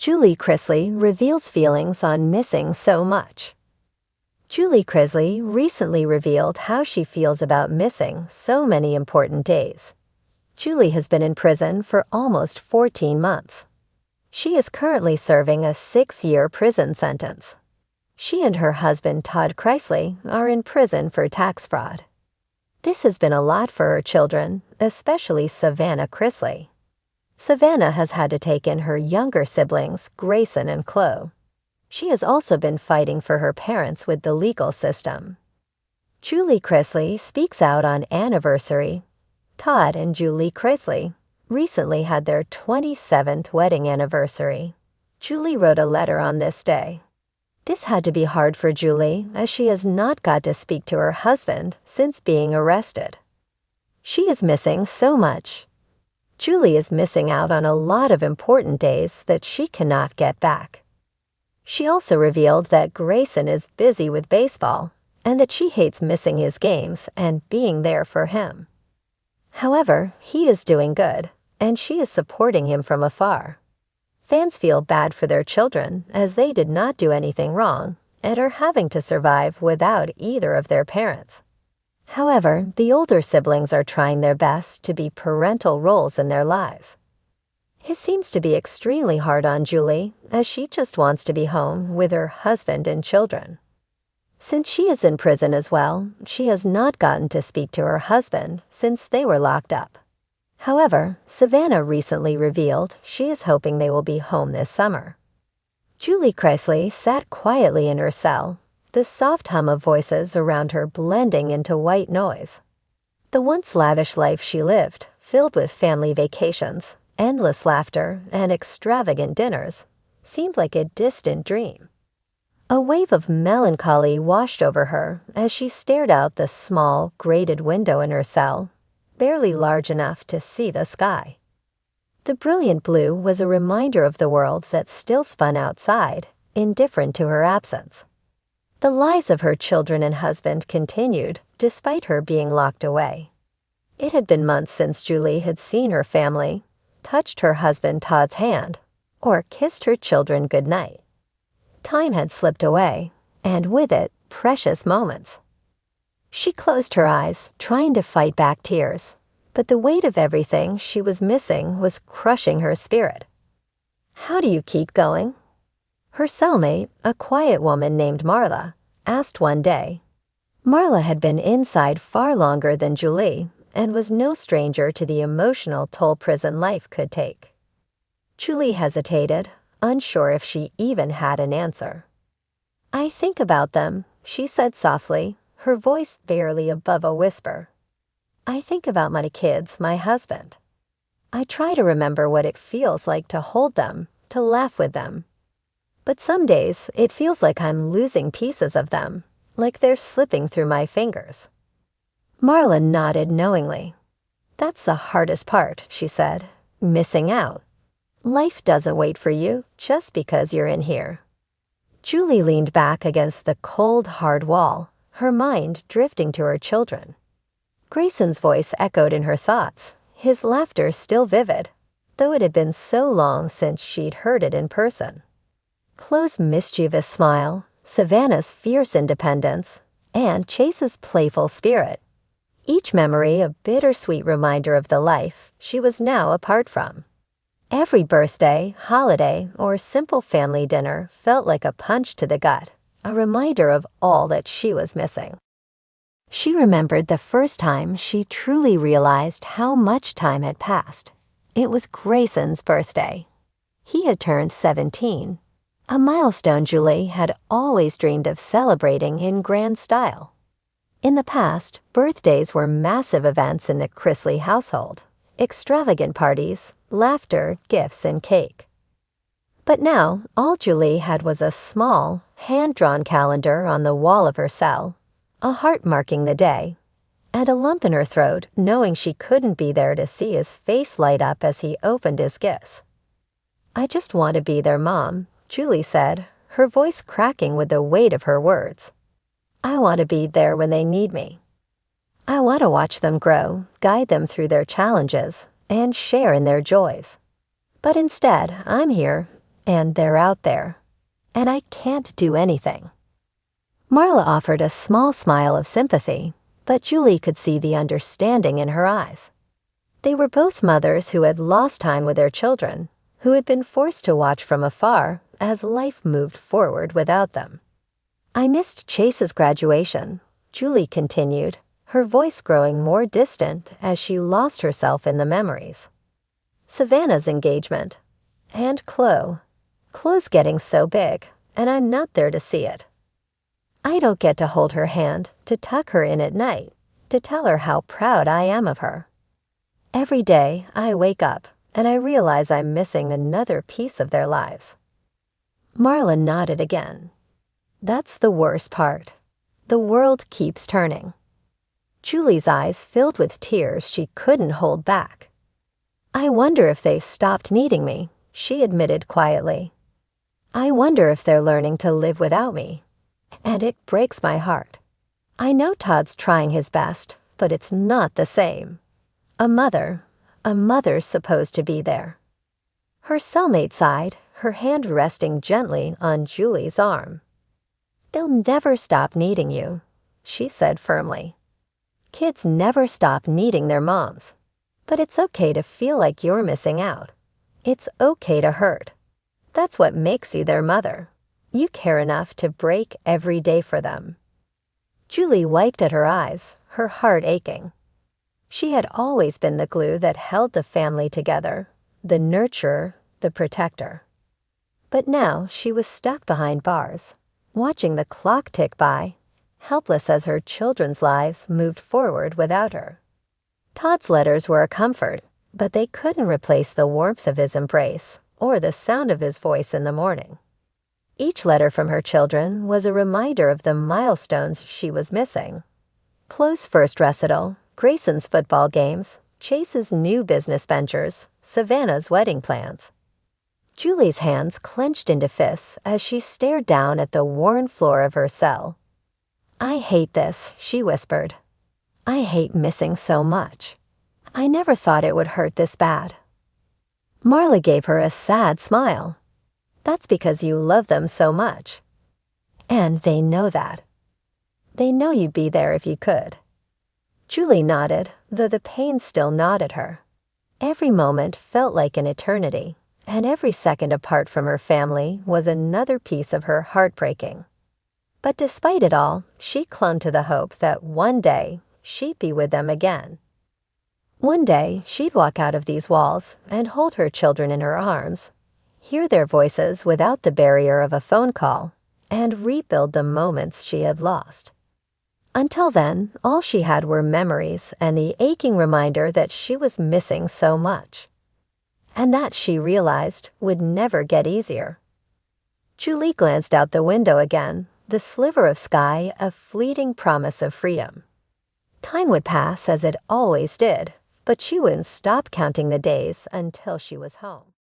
Chrisley reveals feelings on missing so much. Chrisley recently revealed how she feels about missing so many important days. Julie has been in prison for almost 14 months. She is currently serving a 6-year prison sentence. She and her husband, Chrisley, are in prison for tax fraud. This has been a lot for her children, especially Savannah Chrisley. Savannah has had to take in her younger siblings, Grayson and Chloe. She has also been fighting for her parents with the legal system. Julie Chrisley speaks out on anniversary. Todd and Julie Chrisley recently had their 27th wedding anniversary. Julie wrote a letter on this day. This had to be hard for Julie, as she has not got to speak to her husband since being arrested. She is missing so much. Julie is missing out on a lot of important days that she cannot get back. She also revealed that Grayson is busy with baseball and that she hates missing his games and being there for him. However, he is doing good, and she is supporting him from afar. Fans feel bad for their children as they did not do anything wrong and are having to survive without either of their parents. However, the older siblings are trying their best to be parental roles in their lives. It seems to be extremely hard on Julie, as she just wants to be home with her husband and children. Since she is in prison as well, she has not gotten to speak to her husband since they were locked up. However, Savannah recently revealed she is hoping they will be home this summer. Julie Chrisley sat quietly in her cell, the soft hum of voices around her blending into white noise. The once lavish life she lived, filled with family vacations, endless laughter, and extravagant dinners, seemed like a distant dream. A wave of melancholy washed over her as she stared out the small, grated window in her cell, barely large enough to see the sky. The brilliant blue was a reminder of the world that still spun outside, indifferent to her absence. The lives of her children and husband continued, despite her being locked away. It had been months since Julie had seen her family, touched her husband Todd's hand, or kissed her children goodnight. Time had slipped away, and with it, precious moments. She closed her eyes, trying to fight back tears, but the weight of everything she was missing was crushing her spirit. How do you keep going? Her cellmate, a quiet woman named Marla, asked one day. Marla had been inside far longer than Julie and was no stranger to the emotional toll prison life could take. Julie hesitated, unsure if she even had an answer. "I think about them," she said softly, her voice barely above a whisper. "I think about my kids, my husband. I try to remember what it feels like to hold them, to laugh with them. But some days it feels like I'm losing pieces of them, like they're slipping through my fingers." Marla nodded knowingly. "That's the hardest part," she said, "missing out. Life doesn't wait for you just because you're in here." Julie leaned back against the cold, hard wall, her mind drifting to her children. Grayson's voice echoed in her thoughts, his laughter still vivid, though it had been so long since she'd heard it in person. Chloe's mischievous smile, Savannah's fierce independence, and Chase's playful spirit. Each memory a bittersweet reminder of the life she was now apart from. Every birthday, holiday, or simple family dinner felt like a punch to the gut, a reminder of all that she was missing. She remembered the first time she truly realized how much time had passed. It was Grayson's birthday. He had turned 17, a milestone Julie had always dreamed of celebrating in grand style. In the past, birthdays were massive events in the Chrisley household, extravagant parties, laughter, gifts, and cake. But now, all Julie had was a small, hand-drawn calendar on the wall of her cell, a heart marking the day, and a lump in her throat knowing she couldn't be there to see his face light up as he opened his gifts. "I just want to be their mom," Julie said, her voice cracking with the weight of her words. "I want to be there when they need me. I want to watch them grow, guide them through their challenges, and share in their joys. But instead, I'm here, and they're out there, and I can't do anything." Marla offered a small smile of sympathy, but Julie could see the understanding in her eyes. They were both mothers who had lost time with their children, who had been forced to watch from afar as life moved forward without them. "I missed Chase's graduation," Julie continued, her voice growing more distant as she lost herself in the memories. "Savannah's engagement. And Chloe. Chloe's getting so big, and I'm not there to see it. I don't get to hold her hand, to tuck her in at night, to tell her how proud I am of her. Every day I wake up and I realize I'm missing another piece of their lives." Marla nodded again. "That's the worst part. The world keeps turning." Julie's eyes filled with tears she couldn't hold back. "I wonder if they stopped needing me," she admitted quietly. "I wonder if they're learning to live without me. And it breaks my heart. I know Todd's trying his best, but it's not the same. A mother's supposed to be there." Her cellmate sighed, her hand resting gently on Julie's arm. "They'll never stop needing you," she said firmly. "Kids never stop needing their moms. But it's okay to feel like you're missing out. It's okay to hurt. That's what makes you their mother. You care enough to break every day for them." Julie wiped at her eyes, her heart aching. She had always been the glue that held the family together, the nurturer, the protector. But now she was stuck behind bars, watching the clock tick by, helpless as her children's lives moved forward without her. Todd's letters were a comfort, but they couldn't replace the warmth of his embrace or the sound of his voice in the morning. Each letter from her children was a reminder of the milestones she was missing. Chloe's first recital, Grayson's football games, Chase's new business ventures, Savannah's wedding plans. Julie's hands clenched into fists as she stared down at the worn floor of her cell. "I hate this," she whispered. "I hate missing so much. I never thought it would hurt this bad." Marla gave her a sad smile. "That's because you love them so much. And they know that. They know you'd be there if you could." Julie nodded, though the pain still gnawed at her. Every moment felt like an eternity, and every second apart from her family was another piece of her heart breaking. But despite it all, she clung to the hope that one day she'd be with them again. One day she'd walk out of these walls and hold her children in her arms, hear their voices without the barrier of a phone call, and rebuild the moments she had lost. Until then, all she had were memories and the aching reminder that she was missing so much. And that, she realized, would never get easier. Julie glanced out the window again, the sliver of sky a fleeting promise of freedom. Time would pass as it always did, but she wouldn't stop counting the days until she was home.